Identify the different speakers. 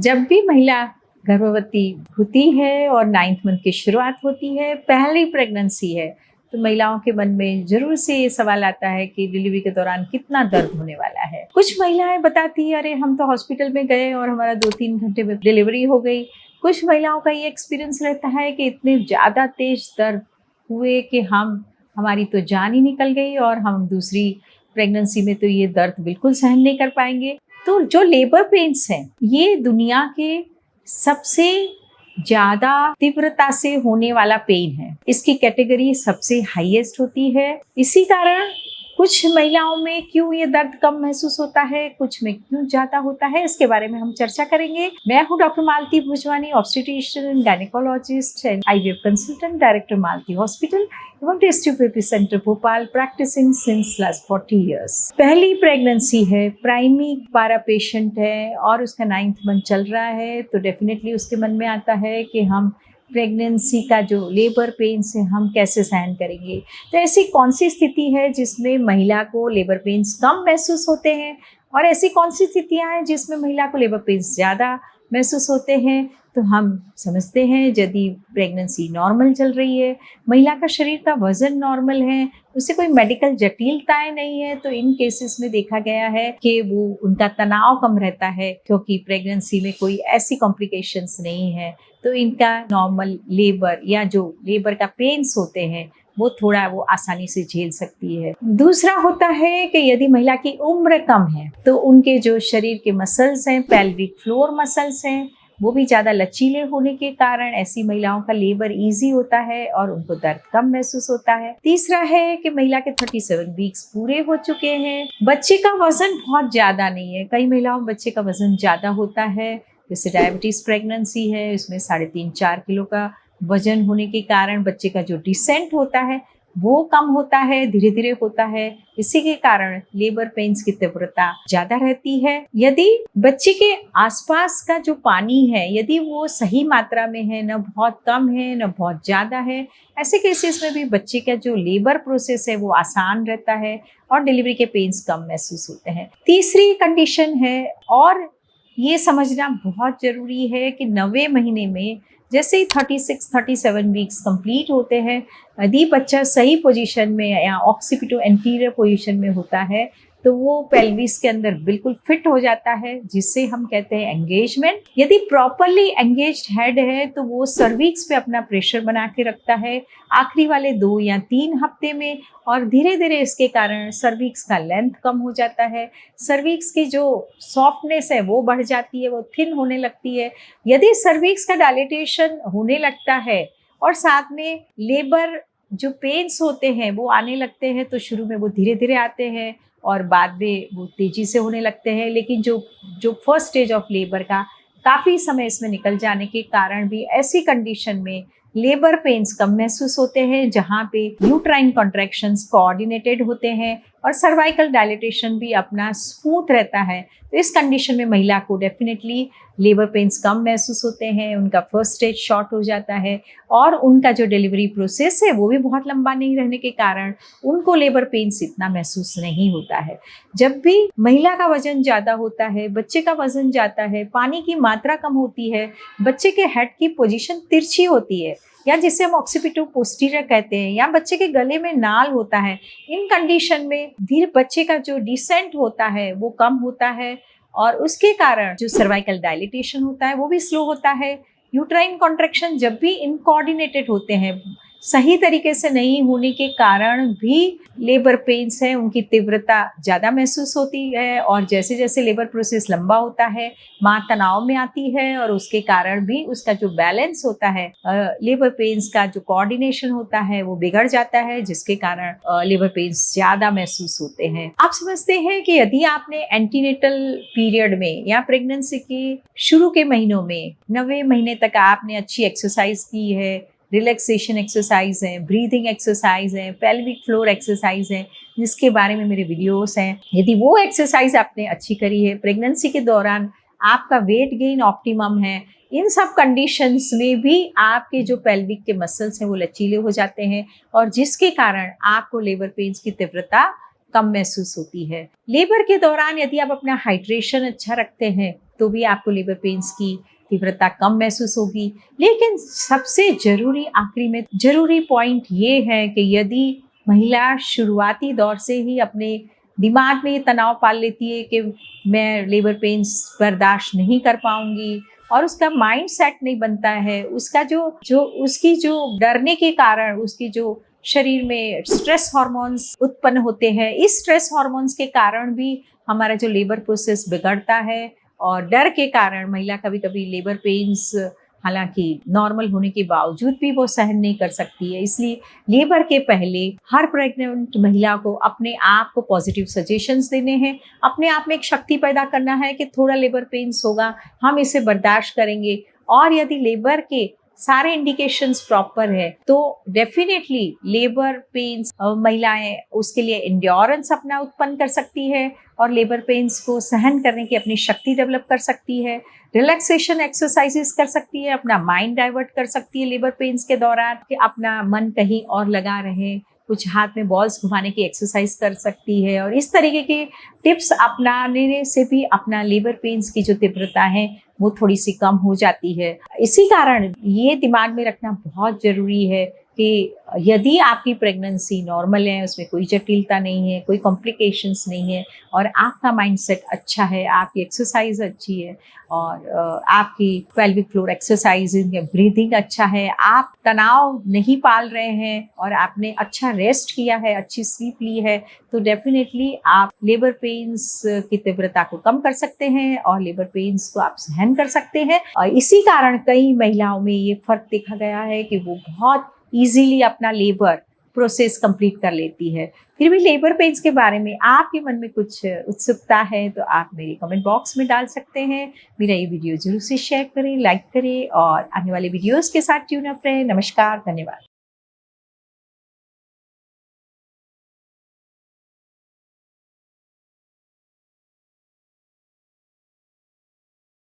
Speaker 1: जब भी महिला गर्भवती होती है और 9th मंथ की शुरुआत होती है, पहली प्रेगनेंसी है, तो महिलाओं के मन में ज़रूर से ये सवाल आता है कि डिलीवरी के दौरान कितना दर्द होने वाला है। कुछ महिलाएं बताती हैं, अरे हम तो हॉस्पिटल में गए और हमारा 2-3 घंटे में डिलीवरी हो गई। कुछ महिलाओं का ये एक्सपीरियंस रहता है कि इतने ज़्यादा तेज़ दर्द हुए कि हमारी तो जान ही निकल गई और हम दूसरी प्रेगनेंसी में तो ये दर्द बिल्कुल सहन नहीं कर पाएंगे। तो जो लेबर पेन्स हैं, ये दुनिया के सबसे ज़्यादा तीव्रता से होने वाला पेन है। इसकी कैटेगरी सबसे हाईएस्ट होती है। इसी कारण कुछ महिलाओं में क्यों ये दर्द कम महसूस होता है, कुछ में क्यों ज़्यादा होता है, इसके बारे में हम चर्चा करेंगे। मैं हूँ doctor Malti Bhujwani, obstetrician, gynaecologist and IVF consultant, director Malti hospital एवं test tube baby centre Bhopal, practising since last 40 years. पहली प्रेगनेंसी है, प्राइमी पारा पेशेंट है और उसका 9th मंथ चल रहा है, तो डेफिनेटली उसके मन में आता है कि हम प्रेगनेंसी का जो लेबर पेन्स है हम कैसे सहन करेंगे। तो ऐसी कौन सी स्थिति है जिसमें महिला को लेबर पेन्स कम महसूस होते हैं और ऐसी कौन सी स्थितियां हैं जिसमें महिला को लेबर पेन्स ज़्यादा महसूस होते हैं। तो हम समझते हैं यदि प्रेगनेंसी नॉर्मल चल रही है, महिला का शरीर का वजन नॉर्मल है, उससे कोई मेडिकल जटिलताएं नहीं है, तो इन केसेस में देखा गया है कि वो उनका तनाव कम रहता है क्योंकि प्रेगनेंसी में कोई ऐसी कॉम्प्लिकेशंस नहीं है, तो इनका नॉर्मल लेबर या जो लेबर का पेन्स होते हैं वो थोड़ा वो आसानी से झेल सकती है। दूसरा होता है कि यदि महिला की उम्र कम है तो उनके जो शरीर के मसल्स हैं, पेल्विक फ्लोर मसल्स हैं, वो भी ज़्यादा लचीले होने के कारण ऐसी महिलाओं का लेबर इजी होता है और उनको दर्द कम महसूस होता है। तीसरा है कि महिला के 37 वीक्स पूरे हो चुके हैं, बच्चे का वजन बहुत ज़्यादा नहीं है। कई महिलाओं में बच्चे का वजन ज़्यादा होता है, जैसे डायबिटीज़ प्रेगनेंसी है, इसमें 3.5-4 किलो का वजन होने के कारण बच्चे का जो डिसेंट होता है वो कम होता है, धीरे धीरे होता है। इसी के कारण लेबर पेन्स की तीव्रता ज़्यादा रहती है। यदि बच्चे के आसपास का जो पानी है यदि वो सही मात्रा में है, न बहुत कम है न बहुत ज़्यादा है, ऐसे केसेस में भी बच्चे का जो लेबर प्रोसेस है वो आसान रहता है और डिलीवरी के पेन्स कम महसूस होते हैं। तीसरी कंडीशन है, और ये समझना बहुत ज़रूरी है कि 9वें महीने में जैसे ही 36-37 वीक्स कंप्लीट होते हैं, यदि बच्चा सही पोजीशन में या ऑक्सीपिटो एंटीरियर पोजीशन में होता है तो वो पेल्विस के अंदर बिल्कुल फिट हो जाता है, जिससे हम कहते हैं एंगेजमेंट। यदि प्रॉपरली एंगेज्ड हेड है तो वो सर्विक्स पे अपना प्रेशर बना के रखता है आखिरी वाले 2 या 3 हफ्ते में, और धीरे धीरे इसके कारण सर्विक्स का लेंथ कम हो जाता है, सर्विक्स की जो सॉफ्टनेस है वो बढ़ जाती है, वो थिन होने लगती है। यदि सर्विक्स का डायलेटेशन होने लगता है और साथ में लेबर जो पेन्स होते हैं वो आने लगते हैं, तो शुरू में वो धीरे धीरे आते हैं और बाद में वो तेज़ी से होने लगते हैं, लेकिन जो जो फर्स्ट स्टेज ऑफ लेबर का काफ़ी समय इसमें निकल जाने के कारण भी ऐसी कंडीशन में लेबर पेन्स कम महसूस होते हैं, जहाँ पे यूट्राइन कॉन्ट्रैक्शंस कोऑर्डिनेटेड होते हैं और सर्वाइकल डायलेटेशन भी अपना स्मूथ रहता है। तो इस कंडीशन में महिला को डेफिनेटली लेबर पेन्स कम महसूस होते हैं, उनका फर्स्ट स्टेज शॉर्ट हो जाता है और उनका जो डिलीवरी प्रोसेस है वो भी बहुत लंबा नहीं रहने के कारण उनको लेबर पेन्स इतना महसूस नहीं होता है। जब भी महिला का वजन ज़्यादा होता है, बच्चे का वजन ज़्यादा है, पानी की मात्रा कम होती है, बच्चे के हेड की पोजीशन तिरछी होती है या जिसे हम ऑक्सीपिटो पोस्टीरियर कहते हैं, या बच्चे के गले में नाल होता है, इन कंडीशन में धीरे बच्चे का जो डिसेंट होता है वो कम होता है और उसके कारण जो सर्वाइकल डायलिटेशन होता है वो भी स्लो होता है। यूट्राइन कॉन्ट्रैक्शन जब भी इनकोऑर्डिनेटेड होते हैं, सही तरीके से नहीं होने के कारण भी लेबर पेन्स हैं, उनकी तीव्रता ज़्यादा महसूस होती है और जैसे जैसे लेबर प्रोसेस लंबा होता है माँ तनाव में आती है और उसके कारण भी उसका जो बैलेंस होता है, लेबर पेन्स का जो कोऑर्डिनेशन होता है वो बिगड़ जाता है, जिसके कारण लेबर पेन्स ज़्यादा महसूस होते हैं। आप समझते हैं कि यदि आपने एंटीनेटल पीरियड में या प्रेगनेंसी के शुरू के महीनों में 9वें महीने तक आपने अच्छी एक्सरसाइज की है, रिलैक्सेशन एक्सरसाइज है, ब्रीदिंग एक्सरसाइज है, पेल्विक फ्लोर एक्सरसाइज है, जिसके बारे में मेरे वीडियोस हैं, यदि वो एक्सरसाइज आपने अच्छी करी है, प्रेगनेंसी के दौरान आपका वेट गेन ऑप्टिमम है, इन सब कंडीशंस में भी आपके जो पेल्विक के मसल्स हैं वो लचीले हो जाते हैं और जिसके कारण आपको लेबर पेन्स की तीव्रता कम महसूस होती है। लेबर के दौरान यदि आप अपना हाइड्रेशन अच्छा रखते हैं तो भी आपको लेबर पेन्स की तीव्रता कम महसूस होगी। लेकिन सबसे ज़रूरी आखिरी में ज़रूरी पॉइंट ये है कि यदि महिला शुरुआती दौर से ही अपने दिमाग में ये तनाव पाल लेती है कि मैं लेबर पेन्स बर्दाश्त नहीं कर पाऊँगी और उसका माइंडसेट नहीं बनता है, उसका उसकी जो डरने के कारण उसकी जो शरीर में स्ट्रेस हार्मोन्स उत्पन्न होते हैं, इस स्ट्रेस हार्मोन्स के कारण भी हमारा जो लेबर प्रोसेस बिगड़ता है और डर के कारण महिला कभी-कभी लेबर पेन्स हालाँकि नॉर्मल होने के बावजूद भी वो सहन नहीं कर सकती है। इसलिए लेबर के पहले हर प्रेग्नेंट महिला को अपने आप को पॉजिटिव सजेशंस देने हैं, अपने आप में एक शक्ति पैदा करना है कि थोड़ा लेबर पेन्स होगा, हम इसे बर्दाश्त करेंगे और यदि लेबर के सारे इंडिकेशंस प्रॉपर है तो डेफिनेटली लेबर पेन्स महिलाएं उसके लिए एंड्योरेंस अपना उत्पन्न कर सकती है और लेबर पेन्स को सहन करने की अपनी शक्ति डेवलप कर सकती है, रिलैक्सेशन एक्सरसाइजेस कर सकती है, अपना माइंड डाइवर्ट कर सकती है लेबर पेन्स के दौरान कि अपना मन कहीं और लगा रहे, कुछ हाथ में बॉल्स घुमाने की एक्सरसाइज कर सकती है और इस तरीके के टिप्स अपनाने से भी अपना लेबर पेन्स की जो तीव्रता है वो थोड़ी सी कम हो जाती है। इसी कारण ये दिमाग में रखना बहुत ज़रूरी है कि यदि आपकी प्रेगनेंसी नॉर्मल है, उसमें कोई जटिलता नहीं है, कोई कॉम्प्लिकेशंस नहीं है और आपका माइंडसेट अच्छा है, आपकी एक्सरसाइज अच्छी है और आपकी पेल्विक फ्लोर एक्सरसाइजिंग या ब्रीदिंग अच्छा है, आप तनाव नहीं पाल रहे हैं और आपने अच्छा रेस्ट किया है, अच्छी स्लीप ली है, तो डेफिनेटली आप लेबर पेन्स की तीव्रता को कम कर सकते हैं और लेबर पेन्स को आप सहन कर सकते हैं। और इसी कारण कई महिलाओं में ये फ़र्क देखा गया है कि वो बहुत ईज़िली अपना लेबर प्रोसेस कंप्लीट कर लेती है। फिर भी लेबर पेन्स के बारे में आपके मन में कुछ उत्सुकता है तो आप मेरे कमेंट बॉक्स में डाल सकते हैं। मेरा ये वीडियो ज़रूर से शेयर करें, लाइक करें और आने वाले वीडियोज़ के साथ ट्यून अप रहें। नमस्कार, धन्यवाद।